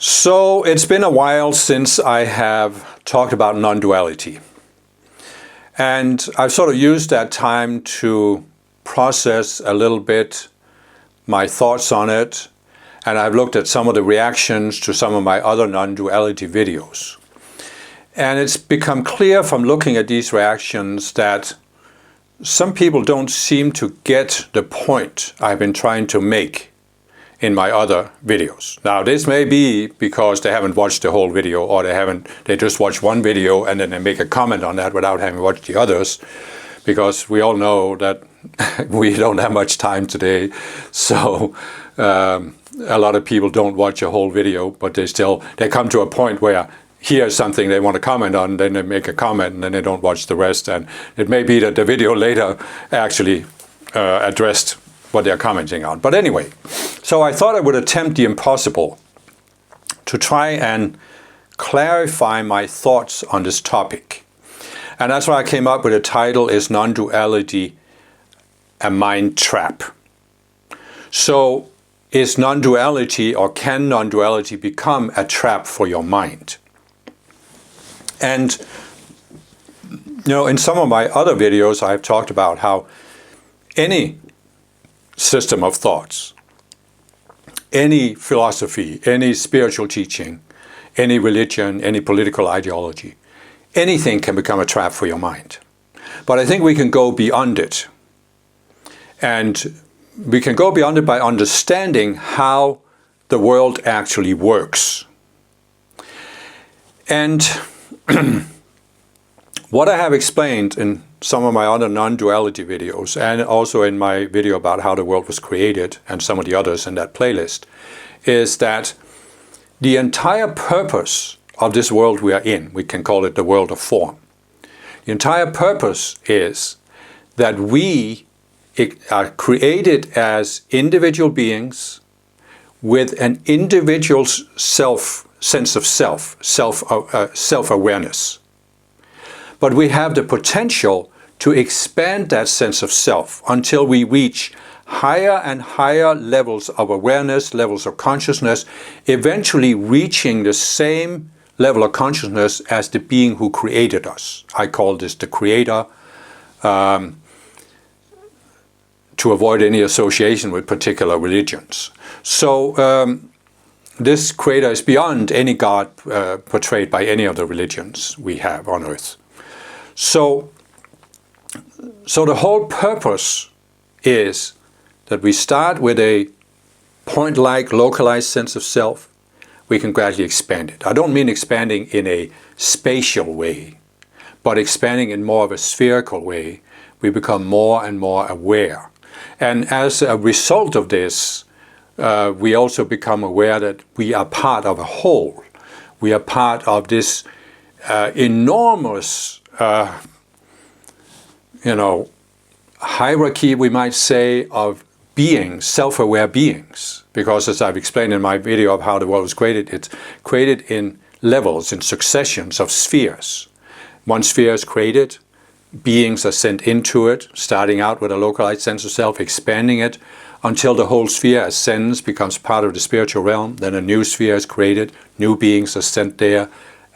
So it's been a while since I have talked about non-duality. And I've sort of used that time to process a little bit my thoughts on it. And I've looked at some of the reactions to some of my other non-duality videos. And it's become clear from looking at these reactions that some people don't seem to get the point I've been trying to make in my other videos. Now, this may be because they haven't watched the whole video, or they just watch one video and then they make a comment on that without having watched the others, because we all know that we don't have much time today. So a lot of people don't watch a whole video, but they come to a point where here's something they want to comment on, then they make a comment and then they don't watch the rest. And it may be that the video later actually addressed what they're commenting on. But anyway, so I thought I would attempt the impossible to try and clarify my thoughts on this topic. And that's why I came up with the title is Non-duality, a mind trap. So is non-duality, or can non-duality become a trap for your mind? And in some of my other videos I've talked about how any system of thoughts, any philosophy, any spiritual teaching, any religion, any political ideology, anything can become a trap for your mind. But I think we can go beyond it. And we can go beyond it by understanding how the world actually works. And what I have explained in some of my other non-duality videos, and also in my video about how the world was created, and some of the others in that playlist, is that the entire purpose of this world we are in, we can call it the world of form, the entire purpose is that we are created as individual beings with an individual sense of self-awareness. But we have the potential to expand that sense of self until we reach higher and higher levels of awareness, levels of consciousness, eventually reaching the same level of consciousness as the being who created us. I call this the Creator, to avoid any association with particular religions. So this Creator is beyond any God portrayed by any of the religions we have on earth. So the whole purpose is that we start with a point-like, localized sense of self. We can gradually expand it. I don't mean expanding in a spatial way, but expanding in more of a spherical way. We become more and more aware. And as a result of this, we also become aware that we are part of a whole. We are part of this enormous hierarchy, we might say, of beings, self-aware beings. Because as I've explained in my video of how the world was created, it's created in levels, in successions of spheres. One sphere is created, beings are sent into it, starting out with a localized sense of self, expanding it, until the whole sphere ascends, becomes part of the spiritual realm. Then a new sphere is created, new beings are sent there,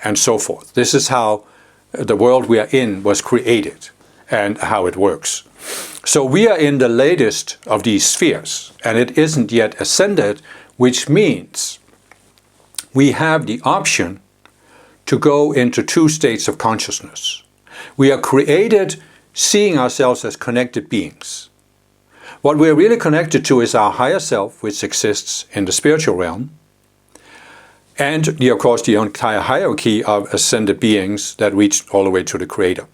and so forth. This is how the world we are in was created and how it works. So we are in the latest of these spheres, and it isn't yet ascended, which means we have the option to go into two states of consciousness. We are created seeing ourselves as connected beings. What we're really connected to is our higher self, which exists in the spiritual realm, and of course the entire hierarchy of ascended beings that reach all the way to the Creator.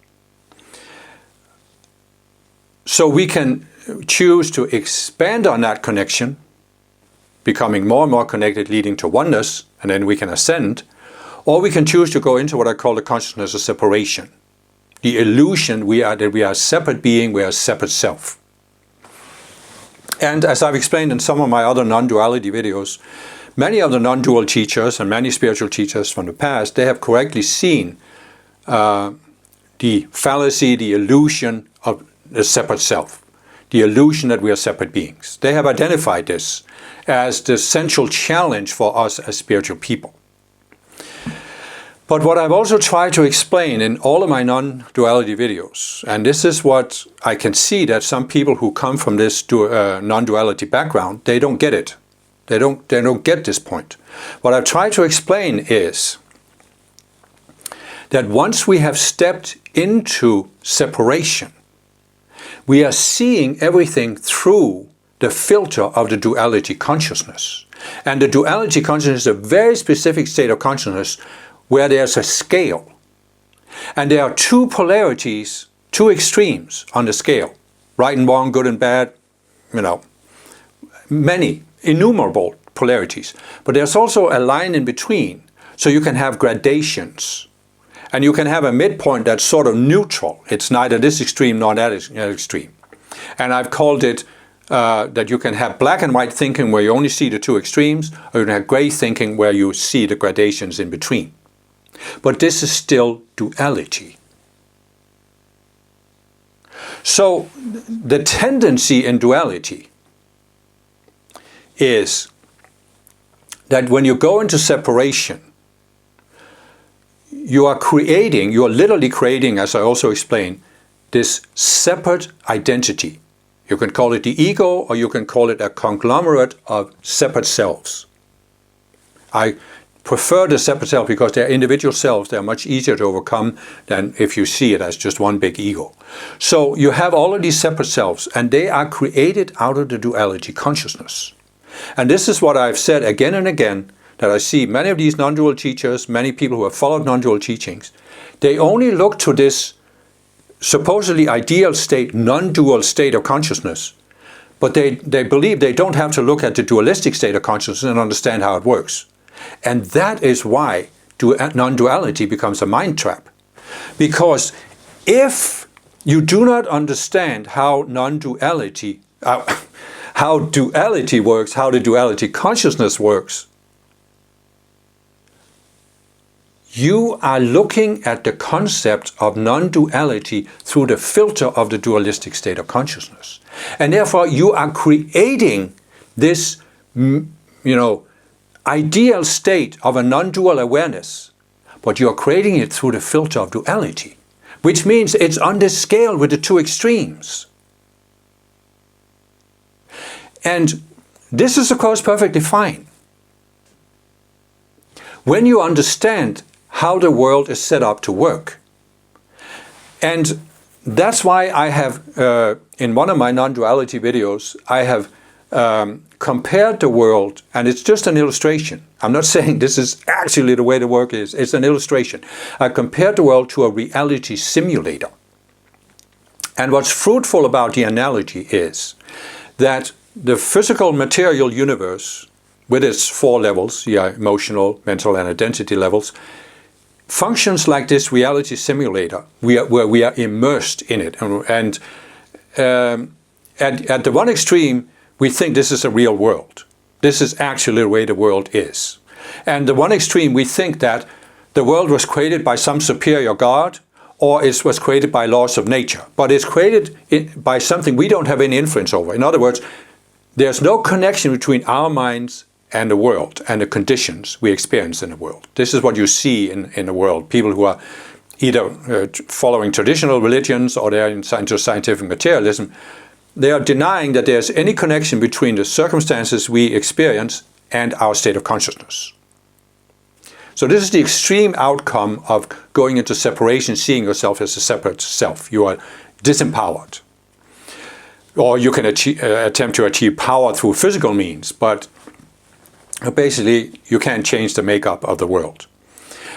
So we can choose to expand on that connection, becoming more and more connected, leading to oneness, and then we can ascend. Or we can choose to go into what I call the consciousness of separation. The illusion that we are a separate being, we are a separate self. And as I've explained in some of my other non-duality videos, many of the non-dual teachers and many spiritual teachers from the past, they have correctly seen the fallacy, the illusion of the separate self, the illusion that we are separate beings. They have identified this as the central challenge for us as spiritual people. But what I've also tried to explain in all of my non-duality videos, and this is what I can see that some people who come from this non-duality background, they don't get it. They don't get this point. What I've tried to explain is that once we have stepped into separation, we are seeing everything through the filter of the duality consciousness. And the duality consciousness is a very specific state of consciousness where there's a scale. And there are two polarities, two extremes on the scale. Right and wrong, good and bad, many, innumerable polarities. But there's also a line in between, so you can have gradations. And you can have a midpoint that's sort of neutral. It's neither this extreme nor that extreme. And I've called it that you can have black and white thinking where you only see the two extremes, or you can have gray thinking where you see the gradations in between. But this is still duality. So the tendency in duality is that when you go into separation, you are literally creating, as I also explained, this separate identity. You can call it the ego, or you can call it a conglomerate of separate selves. I prefer the separate self because they're individual selves. They're much easier to overcome than if you see it as just one big ego. So you have all of these separate selves, and they are created out of the duality consciousness. And this is what I've said again and again, that I see many of these non-dual teachers, many people who have followed non-dual teachings, they only look to this supposedly ideal state, non-dual state of consciousness, but they believe they don't have to look at the dualistic state of consciousness and understand how it works. And that is why non-duality becomes a mind trap. Because if you do not understand how non-duality, how duality works, how the duality consciousness works, you are looking at the concept of non-duality through the filter of the dualistic state of consciousness. And therefore you are creating this, ideal state of a non-dual awareness, but you are creating it through the filter of duality, which means it's on this scale with the two extremes. And this is, of course, perfectly fine. When you understand how the world is set up to work. And that's why I have, in one of my non-duality videos, I have compared the world, and it's just an illustration. I'm not saying this is actually the way the work is. It's an illustration. I compared the world to a reality simulator. And what's fruitful about the analogy is that the physical material universe, with its four levels, emotional, mental, and identity levels, functions like this reality simulator where we are immersed in it. And at the one extreme, we think this is a real world. This is actually the way the world is. And the one extreme, we think that the world was created by some superior God, or it was created by laws of nature. But it's created by something we don't have any influence over. In other words, there's no connection between our minds and the world and the conditions we experience in the world. This is what you see in the world. People who are either following traditional religions or they're into scientific materialism, they are denying that there's any connection between the circumstances we experience and our state of consciousness. So this is the extreme outcome of going into separation, seeing yourself as a separate self. You are disempowered. Or you can attempt to achieve power through physical means, but basically you can't change the makeup of the world.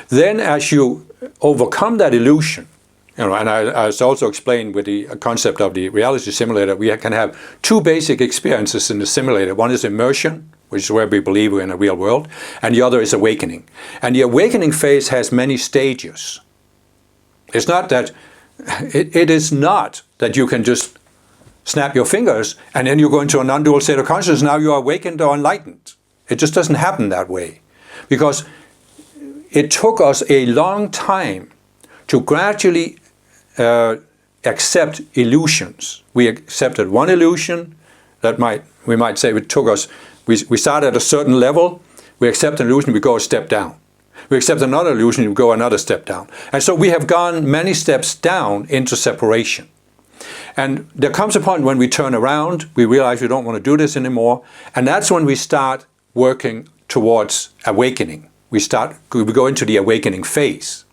Then as you overcome that illusion, and I also explained with the concept of the reality simulator, we can have two basic experiences in the simulator. One is immersion, which is where we believe we're in a real world, and the other is awakening. And the awakening phase has many stages. It's not that, it is not that you can just snap your fingers and then you go into a non-dual state of consciousness, now you are awakened or enlightened. It just doesn't happen that way. Because it took us a long time to gradually accept illusions. We accepted one illusion that we might say it took us We start at a certain level, we accept an illusion, we go a step down. We accept another illusion, we go another step down. And so we have gone many steps down into separation. And there comes a point when we turn around, we realize we don't want to do this anymore, and that's when we start working towards awakening. We go into the awakening phase.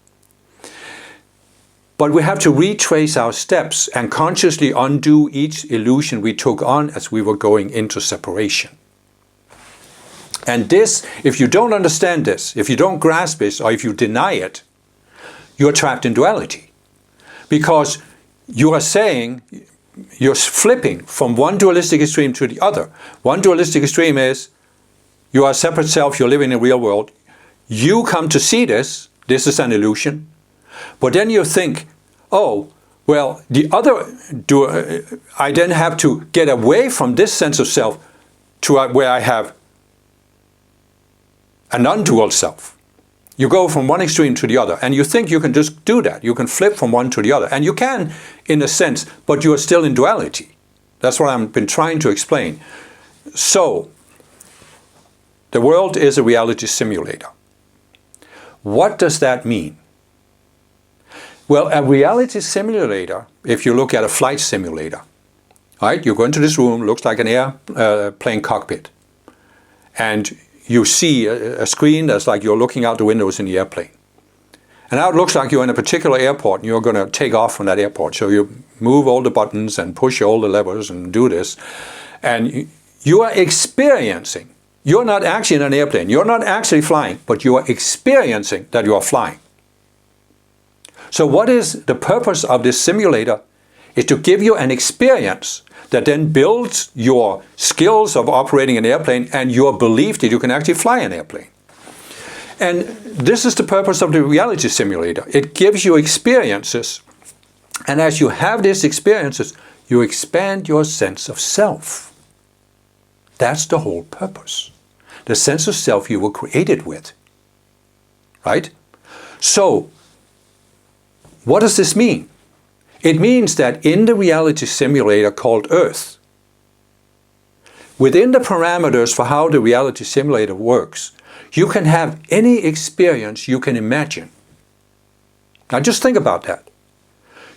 But we have to retrace our steps and consciously undo each illusion we took on as we were going into separation. And this, if you don't understand this, if you don't grasp this, or if you deny it, you're trapped in duality. Because you are saying, you're flipping from one dualistic extreme to the other. One dualistic extreme is, you are a separate self, you're living in the real world. You come to see this is an illusion. But then you think, oh, well, I then have to get away from this sense of self to where I have a non-dual self. You go from one extreme to the other, and you think you can just do that. You can flip from one to the other, and you can, in a sense, but you are still in duality. That's what I've been trying to explain. So, the world is a reality simulator. What does that mean? Well, a reality simulator, if you look at a flight simulator, right? You go into this room, looks like an airplane cockpit, and you see a screen that's like you're looking out the windows in the airplane. And now it looks like you're in a particular airport and you're going to take off from that airport. So you move all the buttons and push all the levers and do this. And you are experiencing. You're not actually in an airplane. You're not actually flying, but you are experiencing that you are flying. So what is the purpose of this simulator? Is to give you an experience that then builds your skills of operating an airplane and your belief that you can actually fly an airplane. And this is the purpose of the reality simulator. It gives you experiences, and as you have these experiences, you expand your sense of self. That's the whole purpose. The sense of self you were created with. Right? So, what does this mean? It means that in the reality simulator called Earth, within the parameters for how the reality simulator works, you can have any experience you can imagine. Now just think about that.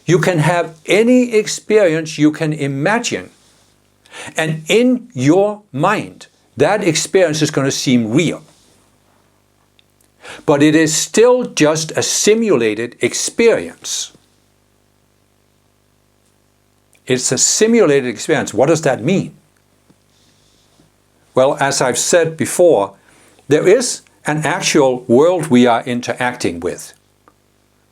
You can have any experience you can imagine. And in your mind, that experience is going to seem real. But it is still just a simulated experience. It's a simulated experience. What does that mean? Well, as I've said before, there is an actual world we are interacting with.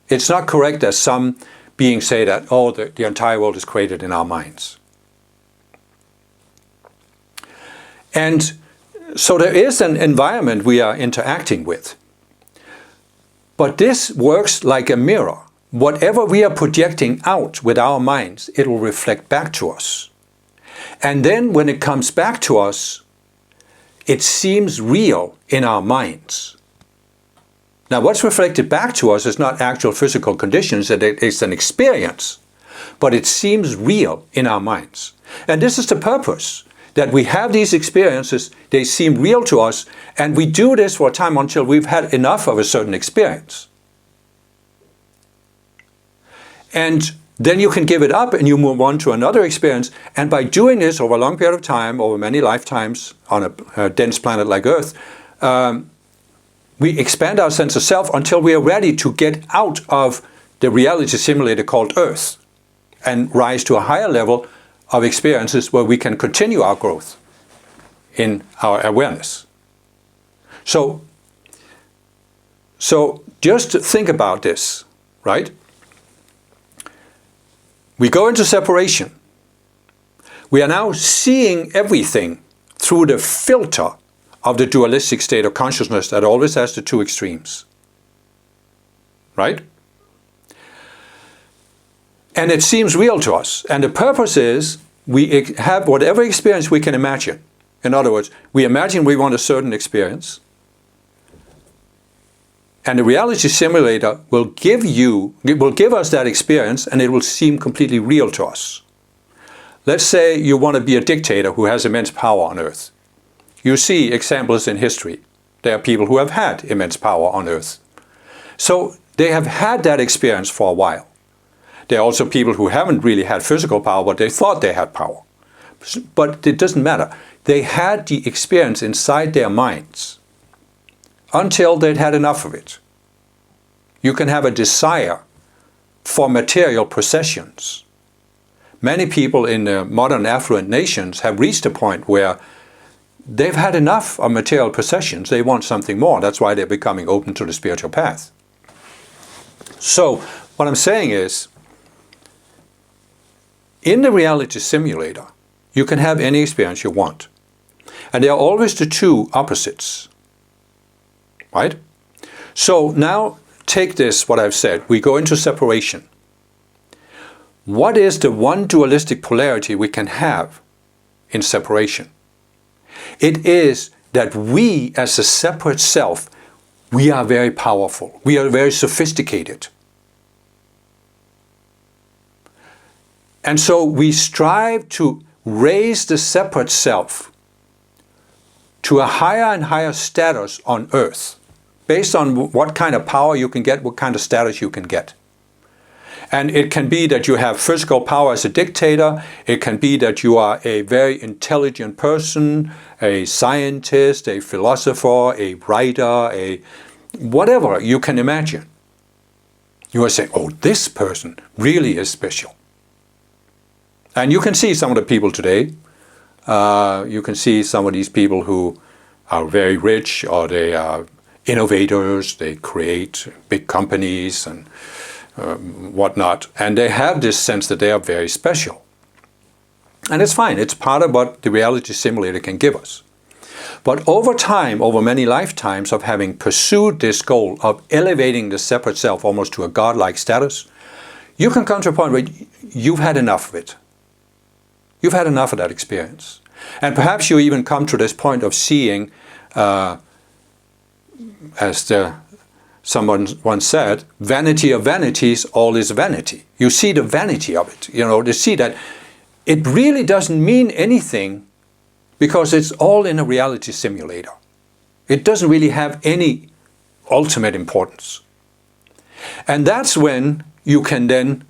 It's not correct as some beings say that, oh, the entire world is created in our minds. And so there is an environment we are interacting with. But this works like a mirror. Whatever we are projecting out with our minds, it will reflect back to us. And then when it comes back to us, it seems real in our minds. Now what's reflected back to us is not actual physical conditions, it's an experience. But it seems real in our minds. And this is the purpose, that we have these experiences, they seem real to us, and we do this for a time until we've had enough of a certain experience. And then you can give it up and you move on to another experience. And by doing this over a long period of time, over many lifetimes on a dense planet like Earth, we expand our sense of self until we are ready to get out of the reality simulator called Earth and rise to a higher level of experiences where we can continue our growth in our awareness. So just think about this, right? We go into separation. We are now seeing everything through the filter of the dualistic state of consciousness that always has the two extremes. Right? And it seems real to us. And the purpose is we have whatever experience we can imagine. In other words, we imagine we want a certain experience. And the reality simulator will give us that experience, and it will seem completely real to us. Let's say you want to be a dictator who has immense power on Earth. You see examples in history. There are people who have had immense power on earth. So they have had that experience for a while. There are also people who haven't really had physical power, but they thought they had power. But it doesn't matter. They had the experience inside their minds until they'd had enough of it. You can have a desire for material possessions. Many people in the modern affluent nations have reached a point where they've had enough of material possessions. They want something more. That's why they're becoming open to the spiritual path. So what I'm saying is, in the reality simulator, you can have any experience you want. And there are always the two opposites. Right? So now take this, what I've said. We go into separation. What is the one dualistic polarity we can have in separation? It is that we, as a separate self, we are very powerful. We are very sophisticated. And so we strive to raise the separate self to a higher and higher status on earth, based on what kind of power you can get, what kind of status you can get. And it can be that you have physical power as a dictator. It can be that you are a very intelligent person, a scientist, a philosopher, a writer, a whatever you can imagine. You are saying, oh, this person really is special. And you can see some of the people today. You can see some of these people who are very rich, or they are innovators. They create big companies and whatnot. And they have this sense that they are very special. And it's fine. It's part of what the reality simulator can give us. But over time, over many lifetimes of having pursued this goal of elevating the separate self almost to a godlike status, you can come to a point where you've had enough of it. You've had enough of that experience. And perhaps you even come to this point of seeing, someone once said, vanity of vanities, all is vanity. You see the vanity of it. You see that it really doesn't mean anything because it's all in a reality simulator. It doesn't really have any ultimate importance. And that's when you can then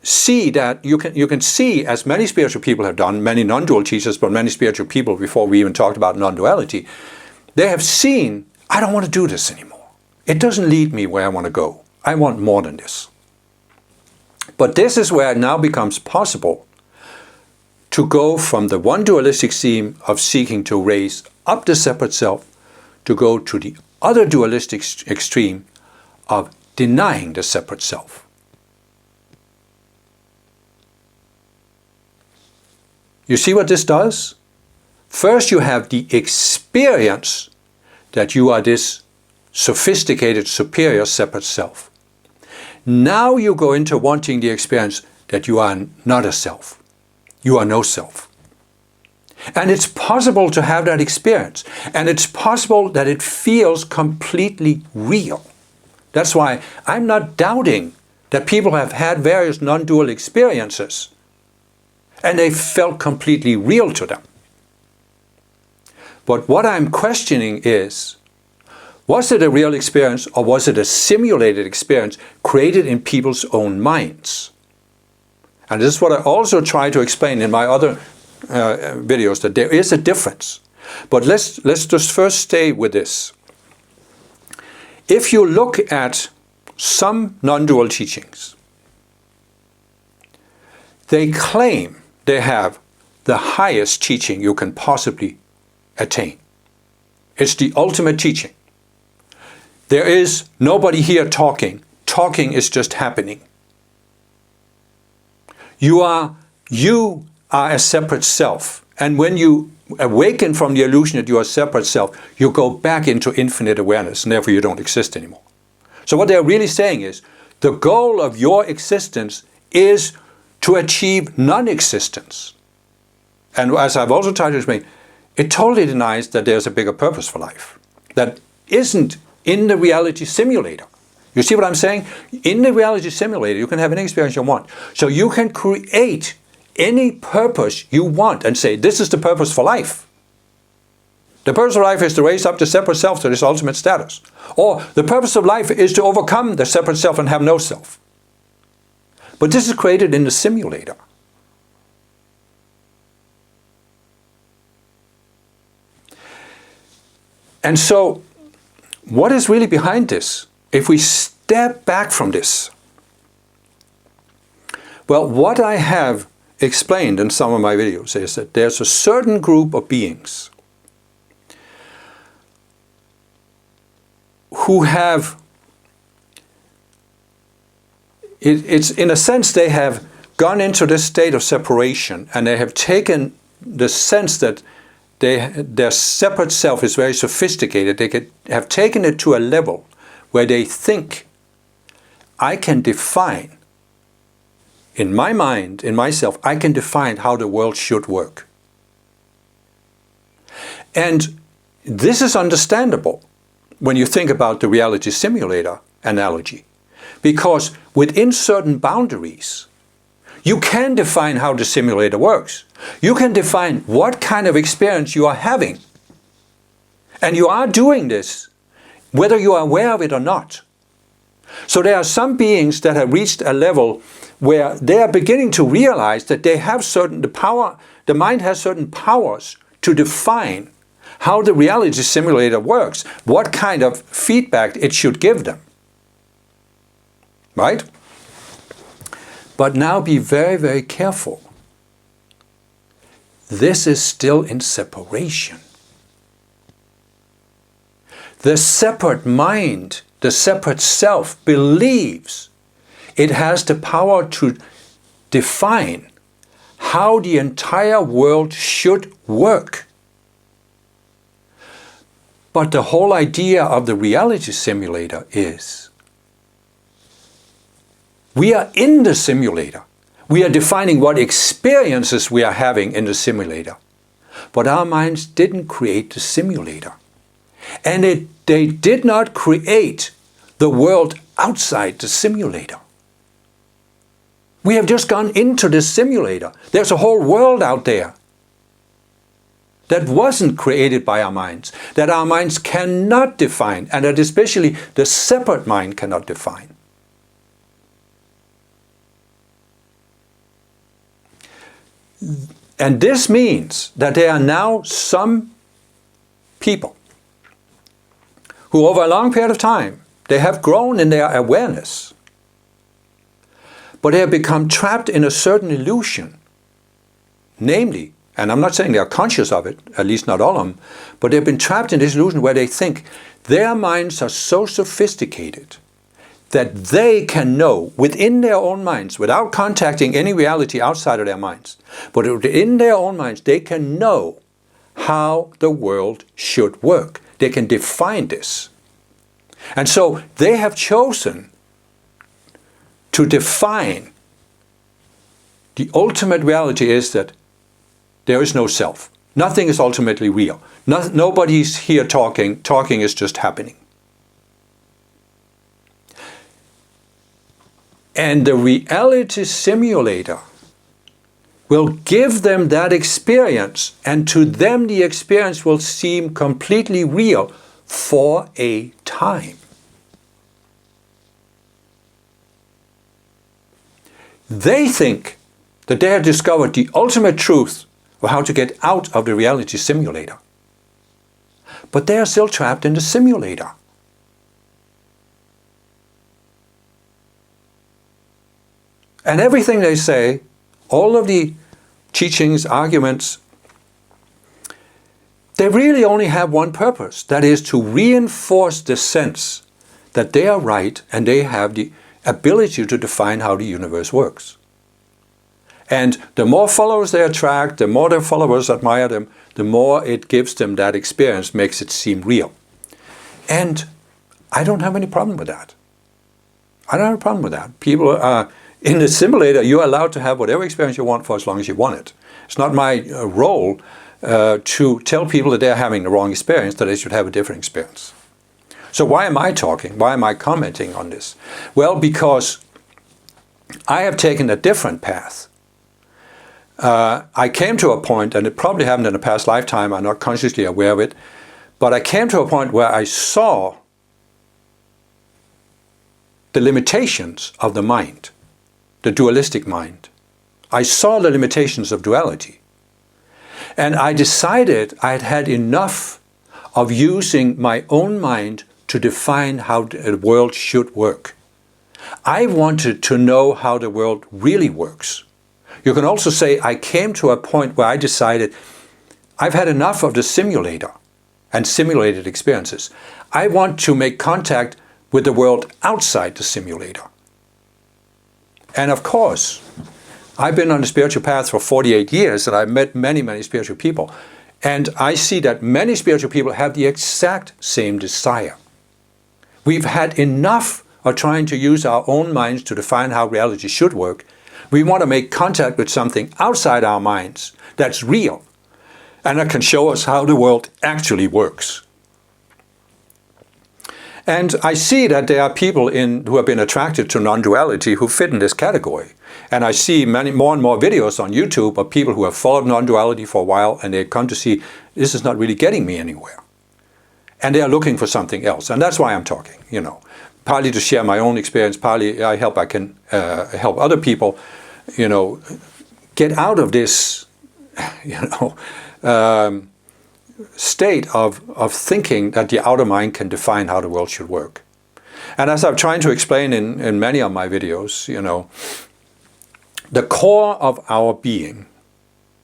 see that you can see, as many spiritual people have done, many non-dual teachers, but many spiritual people before we even talked about non-duality, they have seen, I don't want to do this anymore. It doesn't lead me where I want to go. I want more than this. But this is where it now becomes possible to go from the one dualistic theme of seeking to raise up the separate self to go to the other dualistic extreme of denying the separate self. You see what this does? First you have the experience that you are this sophisticated, superior separate self. Now you go into wanting the experience that you are not a self. You are no self. And it's possible to have that experience. And it's possible that it feels completely real. That's why I'm not doubting that people have had various non-dual experiences and they felt completely real to them. But what I'm questioning is, was it a real experience or was it a simulated experience created in people's own minds? And this is what I also try to explain in my other videos, that there is a difference. But let's just first stay with this. If you look at some non-dual teachings, they claim they have the highest teaching you can possibly attain. It's the ultimate teaching. There is nobody here talking. Talking is just happening. You are a separate self. And when you awaken from the illusion that you are a separate self, you go back into infinite awareness, and therefore you don't exist anymore. So what they're really saying is, the goal of your existence is to achieve non-existence. And as I've also tried to explain, it totally denies that there's a bigger purpose for life. That isn't in the reality simulator. You see what I'm saying? In the reality simulator, you can have any experience you want. So you can create any purpose you want and say, this is the purpose for life. The purpose of life is to raise up the separate self to this ultimate status. Or the purpose of life is to overcome the separate self and have no self. But this is created in the simulator. And so, what is really behind this? If we step back from this, well, what I have explained in some of my videos is that there's a certain group of beings who have, it's in a sense they have gone into this state of separation, and they have taken the sense that their separate self is very sophisticated. They have taken it to a level where they think, I can define, in my mind, in myself, I can define how the world should work. And this is understandable when you think about the reality simulator analogy, because within certain boundaries, you can define how the simulator works. You can define what kind of experience you are having. And you are doing this, whether you are aware of it or not. So there are some beings that have reached a level where they are beginning to realize that they have the mind has certain powers to define how the reality simulator works, what kind of feedback it should give them. Right? But now be very, very careful. This is still in separation. The separate mind, the separate self, believes it has the power to define how the entire world should work. But the whole idea of the reality simulator is we are in the simulator. We are defining what experiences we are having in the simulator. But our minds didn't create the simulator. And they did not create the world outside the simulator. We have just gone into the simulator. There's a whole world out there that wasn't created by our minds, that our minds cannot define, and that especially the separate mind cannot define. And this means that there are now some people who over a long period of time, they have grown in their awareness, but they have become trapped in a certain illusion. Namely, and I'm not saying they are conscious of it, at least not all of them, but they've been trapped in this illusion where they think their minds are so sophisticated that they can know within their own minds, without contacting any reality outside of their minds, but within their own minds, they can know how the world should work. They can define this. And so they have chosen to define the ultimate reality is that there is no self. Nothing is ultimately real. Nobody's here talking. Talking is just happening. And the reality simulator will give them that experience, and to them the experience will seem completely real for a time. They think that they have discovered the ultimate truth of how to get out of the reality simulator. But they are still trapped in the simulator. And everything they say, all of the teachings, arguments, they really only have one purpose. That is to reinforce the sense that they are right and they have the ability to define how the universe works. And the more followers they attract, the more their followers admire them, the more it gives them that experience, makes it seem real. And I don't have any problem with that. I don't have a problem with that. People are in the simulator, you're allowed to have whatever experience you want for as long as you want it. It's not my role to tell people that they're having the wrong experience, that they should have a different experience. So why am I talking? Why am I commenting on this? Well, because I have taken a different path. I came to a point, and it probably happened in a past lifetime, I'm not consciously aware of it, but I came to a point where I saw the limitations of the mind, the dualistic mind. I saw the limitations of duality. And I decided I had had enough of using my own mind to define how the world should work. I wanted to know how the world really works. You can also say I came to a point where I decided I've had enough of the simulator and simulated experiences. I want to make contact with the world outside the simulator. And of course, I've been on the spiritual path for 48 years and I've met many, many spiritual people. And I see that many spiritual people have the exact same desire. We've had enough of trying to use our own minds to define how reality should work. We want to make contact with something outside our minds that's real and that can show us how the world actually works. And I see that there are people who have been attracted to non-duality who fit in this category. And I see more and more videos on YouTube of people who have followed non-duality for a while and they come to see this is not really getting me anywhere. And they are looking for something else. And that's why I'm talking, partly to share my own experience, partly I can help other people, get out of this, state of thinking that the outer mind can define how the world should work. And as I'm trying to explain in many of my videos, the core of our being,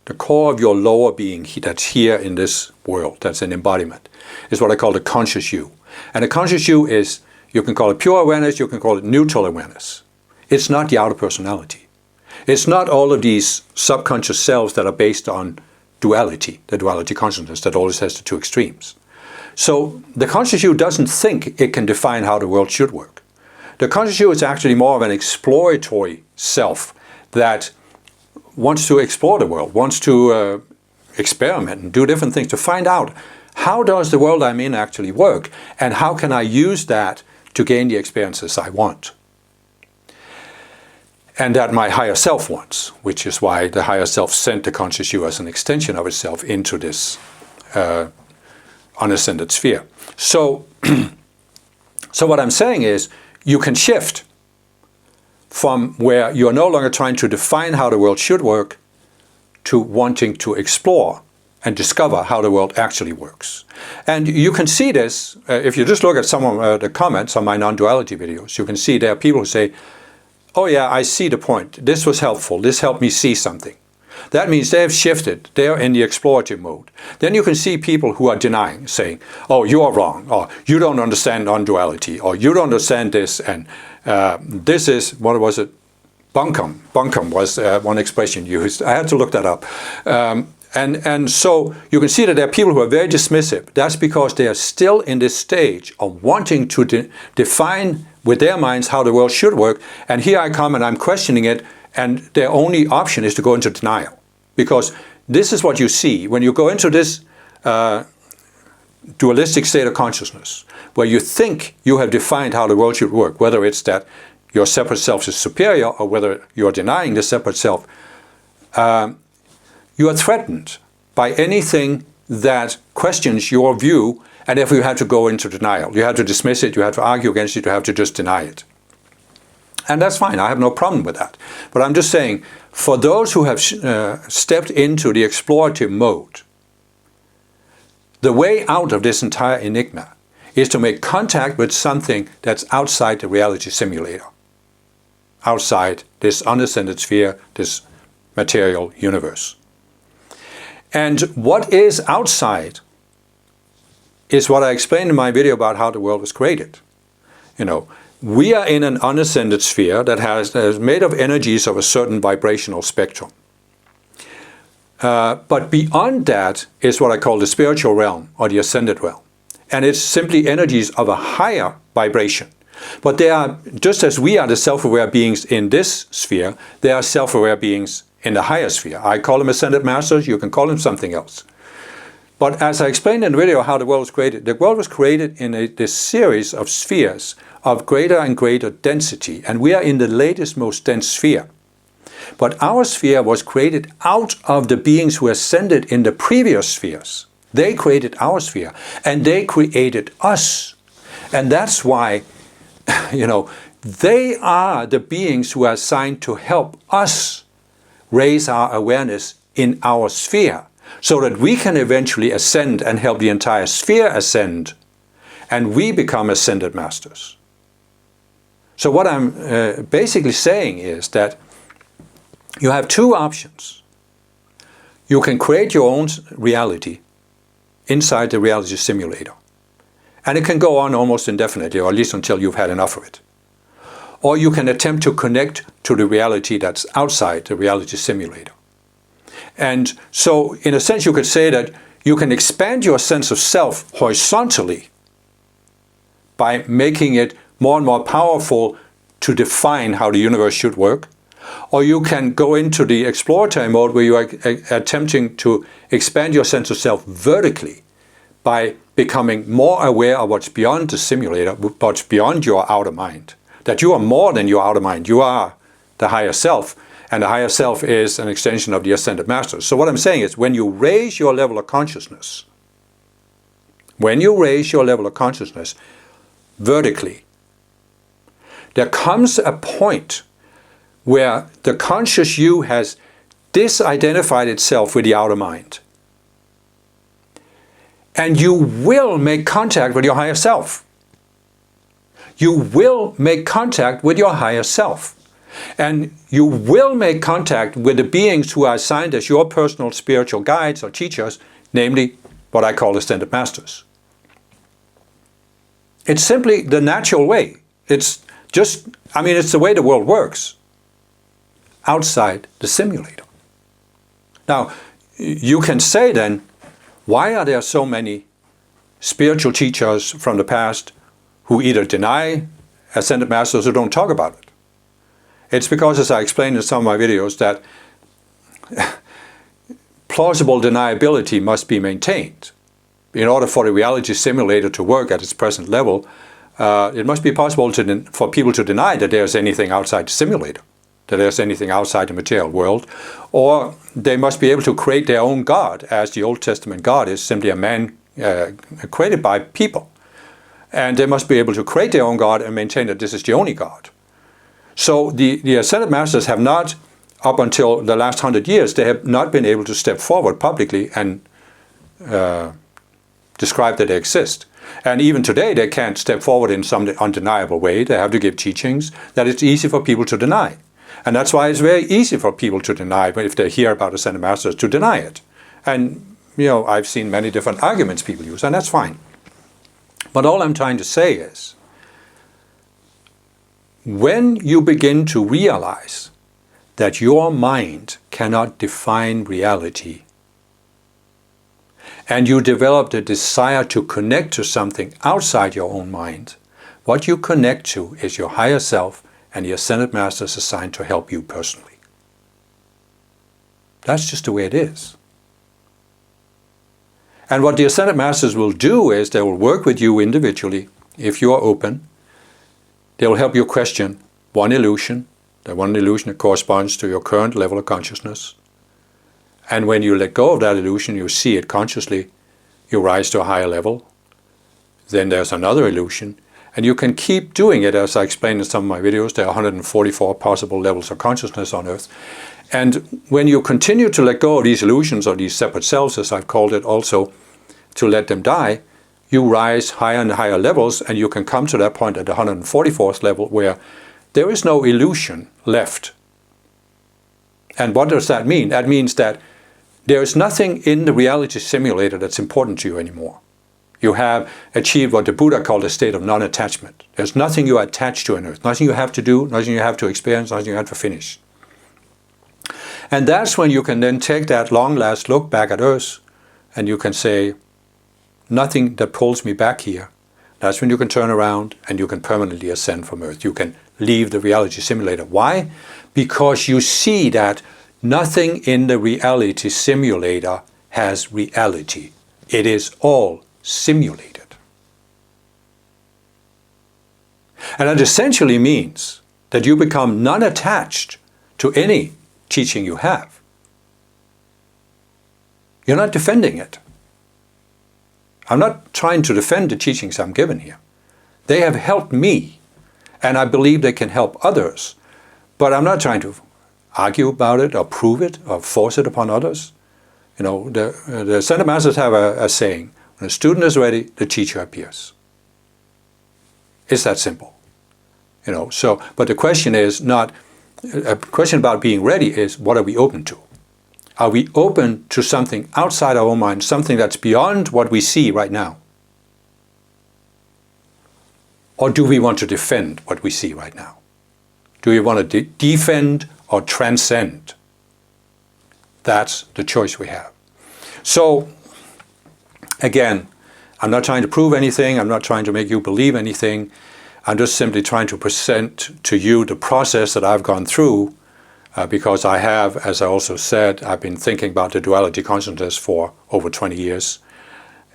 the core of your lower being that's here in this world, that's an embodiment, is what I call the conscious you. And the conscious you is, you can call it pure awareness, you can call it neutral awareness. It's not the outer personality. It's not all of these subconscious selves that are based on duality, the duality consciousness that always has the two extremes. So the conscious you doesn't think it can define how the world should work. The conscious you is actually more of an exploratory self that wants to explore the world, wants to experiment and do different things to find out how does the world I'm in actually work and how can I use that to gain the experiences I want. And that my higher self wants, which is why the higher self sent the conscious you as an extension of itself into this unascended sphere. So, so what I'm saying is, you can shift from where you're no longer trying to define how the world should work to wanting to explore and discover how the world actually works. And you can see this, if you just look at some of the comments on my non-duality videos, you can see there are people who say, oh yeah, I see the point. This was helpful. This helped me see something. That means they have shifted. They're in the explorative mode. Then you can see people who are denying, saying, oh, you are wrong, or you don't understand non-duality, or you don't understand this, and this is, what was it? Bunkum. Bunkum was one expression used. I had to look that up. And so you can see that there are people who are very dismissive. That's because they are still in this stage of wanting to define with their minds how the world should work. And here I come and I'm questioning it, and their only option is to go into denial. Because this is what you see when you go into this dualistic state of consciousness, where you think you have defined how the world should work, whether it's that your separate self is superior or whether you're denying the separate self. You are threatened by anything that questions your view, and therefore you have to go into denial. You have to dismiss it, you have to argue against it, you have to just deny it. And that's fine, I have no problem with that. But I'm just saying, for those who have stepped into the explorative mode, the way out of this entire enigma is to make contact with something that's outside the reality simulator, outside this unascended sphere, this material universe. And what is outside is what I explained in my video about how the world was created. We are in an unascended sphere that is made of energies of a certain vibrational spectrum. But beyond that is what I call the spiritual realm or the ascended realm. And it's simply energies of a higher vibration. But they are, just as we are the self-aware beings in this sphere, they are self-aware beings in the higher sphere. I call them ascended masters, you can call them something else. But as I explained in the video how the world was created in this series of spheres of greater and greater density. And we are in the latest, most dense sphere. But our sphere was created out of the beings who ascended in the previous spheres. They created our sphere, and they created us. And that's why, they are the beings who are assigned to help us raise our awareness in our sphere, so that we can eventually ascend and help the entire sphere ascend, and we become ascended masters. So what I'm basically saying is that you have two options. You can create your own reality inside the reality simulator. And it can go on almost indefinitely, or at least until you've had enough of it. Or you can attempt to connect to the reality that's outside the reality simulator. And so, in a sense, you could say that you can expand your sense of self horizontally by making it more and more powerful to define how the universe should work. Or you can go into the exploratory mode where you are attempting to expand your sense of self vertically by becoming more aware of what's beyond the simulator, what's beyond your outer mind. That you are more than your outer mind. You are the higher self, and the higher self is an extension of the ascended masters. So what I'm saying is, when you raise your level of consciousness, vertically, there comes a point where the conscious you has disidentified itself with the outer mind. And you will make contact with your higher self. You will make contact with your higher self. And you will make contact with the beings who are assigned as your personal spiritual guides or teachers, namely what I call ascended masters. It's simply the natural way. It's the way the world works outside the simulator. Now, you can say then, why are there so many spiritual teachers from the past who either deny ascended masters or don't talk about it? It's because, as I explained in some of my videos, that plausible deniability must be maintained. In order for the reality simulator to work at its present level, it must be possible for people to deny that there's anything outside the simulator, that there's anything outside the material world, or they must be able to create their own God, as the Old Testament God is simply a man created by people. And they must be able to create their own God and maintain that this is the only God. So the ascended masters have not, up until the last 100 years, they have not been able to step forward publicly and describe that they exist. And even today, they can't step forward in some undeniable way. They have to give teachings that it's easy for people to deny. And that's why it's very easy for people to deny, if they hear about ascended masters, to deny it. And, I've seen many different arguments people use, and that's fine. But all I'm trying to say is, when you begin to realize that your mind cannot define reality, and you develop the desire to connect to something outside your own mind, what you connect to is your higher self and the ascended masters assigned to help you personally. That's just the way it is. And what the ascended masters will do is they will work with you individually, if you are open. They will help you question one illusion, the one illusion that corresponds to your current level of consciousness. And when you let go of that illusion, you see it consciously, you rise to a higher level. Then there's another illusion. And you can keep doing it, as I explained in some of my videos. There are 144 possible levels of consciousness on Earth. And when you continue to let go of these illusions, or these separate selves, as I've called it also, to let them die, you rise higher and higher levels, and you can come to that point at the 144th level where there is no illusion left. And what does that mean? That means that there is nothing in the reality simulator that's important to you anymore. You have achieved what the Buddha called a state of non-attachment. There's nothing you are attached to on Earth, nothing you have to do, nothing you have to experience, nothing you have to finish. And that's when you can then take that long last look back at Earth, and you can say, nothing that pulls me back here. That's when you can turn around and you can permanently ascend from Earth. You can leave the reality simulator. Why? Because you see that nothing in the reality simulator has reality. It is all simulated. And that essentially means that you become non-attached to any teaching you have. You're not defending it. I'm not trying to defend the teachings I'm given here. They have helped me, and I believe they can help others. But I'm not trying to argue about it or prove it or force it upon others. You know, the Center Masters have a saying, when a student is ready, the teacher appears. It's that simple. You know, so, but the question is not, a question about being ready is, what are we open to? Are we open to something outside our own mind, something that's beyond what we see right now? Or do we want to defend what we see right now? Do we want to defend or transcend? That's the choice we have. So, again, I'm not trying to prove anything. I'm not trying to make you believe anything. I'm just simply trying to present to you the process that I've gone through because I have, as I also said, I've been thinking about the duality consciousness for over 20 years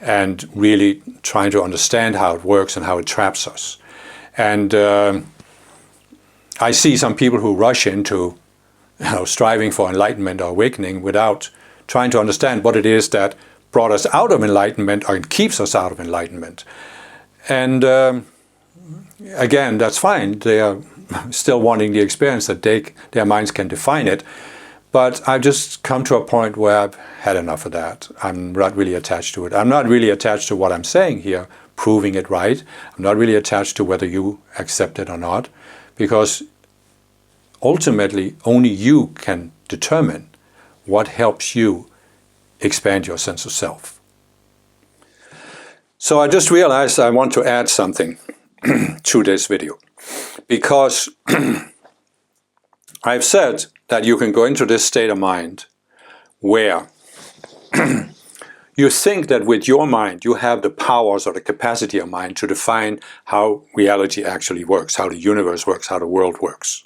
and really trying to understand how it works and how it traps us. And I see some people who rush into striving for enlightenment or awakening without trying to understand what it is that brought us out of enlightenment or keeps us out of enlightenment. And again, that's fine. They are still wanting the experience that their minds can define it. But I've just come to a point where I've had enough of that. I'm not really attached to it. I'm not really attached to what I'm saying here, proving it right. I'm not really attached to whether you accept it or not, because ultimately only you can determine what helps you expand your sense of self. So I just realized I want to add something to this video, because I've said that you can go into this state of mind where you think that with your mind you have the powers or the capacity of mind to define how reality actually works, how the universe works, how the world works.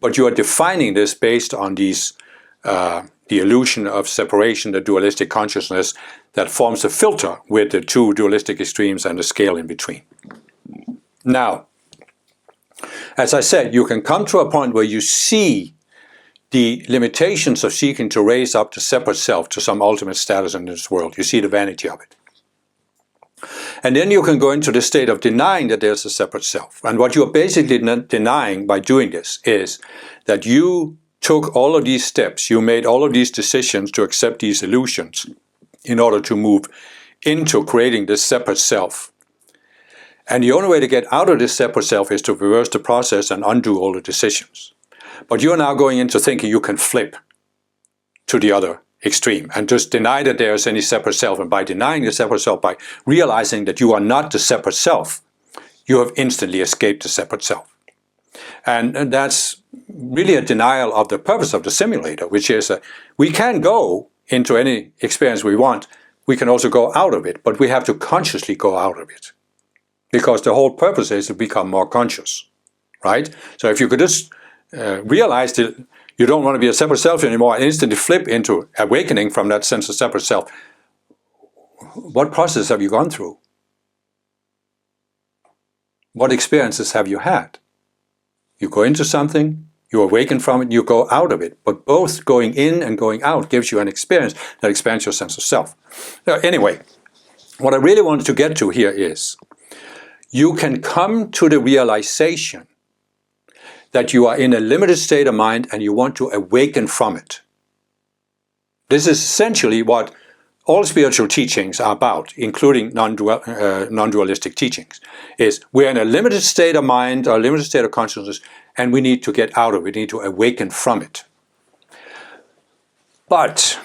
But you are defining this based on these the illusion of separation, the dualistic consciousness that forms a filter with the two dualistic extremes and the scale in between. Now, as I said, you can come to a point where you see the limitations of seeking to raise up the separate self to some ultimate status in this world. You see the vanity of it. And then you can go into the state of denying that there's a separate self. And what you're basically denying by doing this is that you took all of these steps, you made all of these decisions to accept these illusions in order to move into creating this separate self. And the only way to get out of this separate self is to reverse the process and undo all the decisions. But you're now going into thinking you can flip to the other extreme and just deny that there is any separate self. And by denying the separate self, by realizing that you are not the separate self, you have instantly escaped the separate self. And that's really a denial of the purpose of the simulator, which is we can go into any experience we want. We can also go out of it, but we have to consciously go out of it. Because the whole purpose is to become more conscious, right? So if you could just realize that you don't want to be a separate self anymore and instantly flip into awakening from that sense of separate self, what process have you gone through? What experiences have you had? You go into something, you awaken from it, you go out of it. But both going in and going out gives you an experience that expands your sense of self. Now, anyway, what I really wanted to get to here is you can come to the realization that you are in a limited state of mind and you want to awaken from it. This is essentially what all spiritual teachings are about, including non-dualistic teachings, is we're in a limited state of mind or a limited state of consciousness and we need to get out of it, we need to awaken from it. But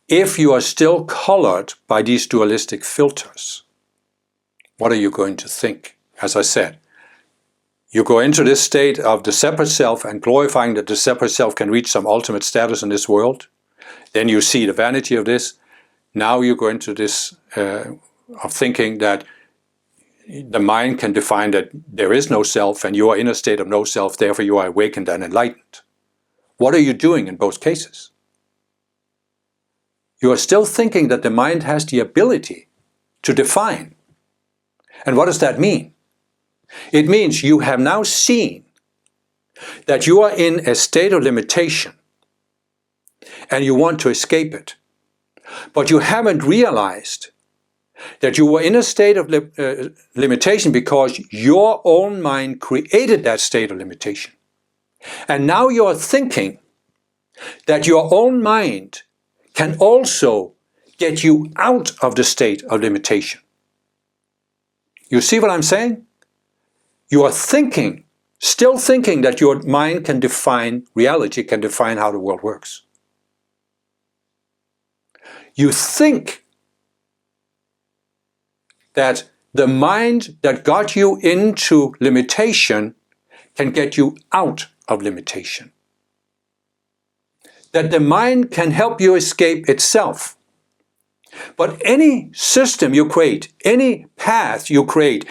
if you are still colored by these dualistic filters, what are you going to think? As I said, you go into this state of the separate self and glorifying that the separate self can reach some ultimate status in this world. Then you see the vanity of this. Now you go into this of thinking that the mind can define that there is no self and you are in a state of no self, therefore you are awakened and enlightened. What are you doing in both cases? You are still thinking that the mind has the ability to define. And what does that mean? It means you have now seen that you are in a state of limitation and you want to escape it, but you haven't realized that you were in a state of limitation because your own mind created that state of limitation. And now you're thinking that your own mind can also get you out of the state of limitation. You see what I'm saying? You are thinking, still thinking that your mind can define reality, can define how the world works. You think that the mind that got you into limitation can get you out of limitation. That the mind can help you escape itself. But any system you create, any path you create,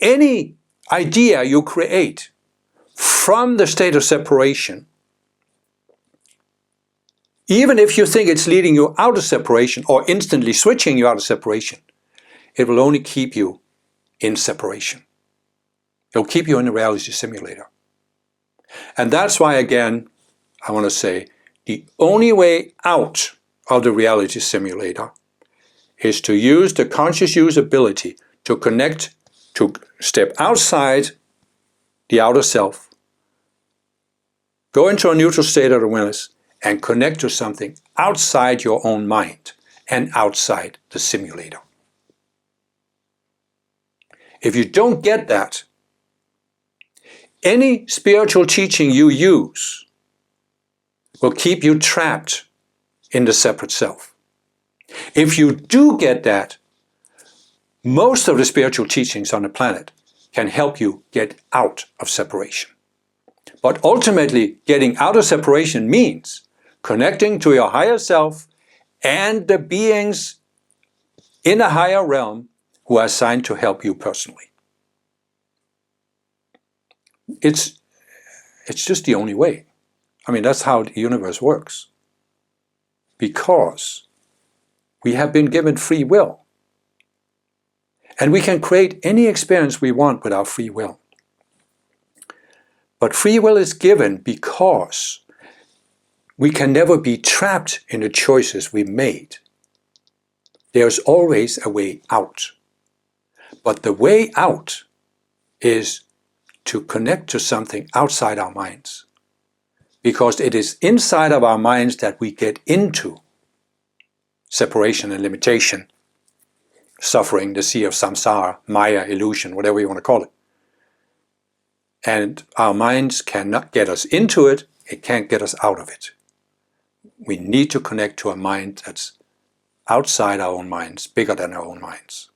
any idea you create from the state of separation, even if you think it's leading you out of separation or instantly switching you out of separation, it will only keep you in separation. It'll keep you in a reality simulator. And that's why, again, I want to say, the only way out of the reality simulator is to use the conscious use ability to connect, to step outside the outer self, go into a neutral state of awareness, and connect to something outside your own mind and outside the simulator. If you don't get that, any spiritual teaching you use will keep you trapped in the separate self. If you do get that, most of the spiritual teachings on the planet can help you get out of separation. But ultimately, getting out of separation means connecting to your higher self and the beings in a higher realm who are assigned to help you personally. It's just the only way. I mean, that's how the universe works. Because we have been given free will. And we can create any experience we want with our free will. But free will is given because we can never be trapped in the choices we made. There's always a way out. But the way out is to connect to something outside our minds. Because it is inside of our minds that we get into separation and limitation, suffering, the sea of samsara, Maya, illusion, whatever you want to call it. And our minds cannot get us into it, it can't get us out of it. We need to connect to a mind that's outside our own minds, bigger than our own minds.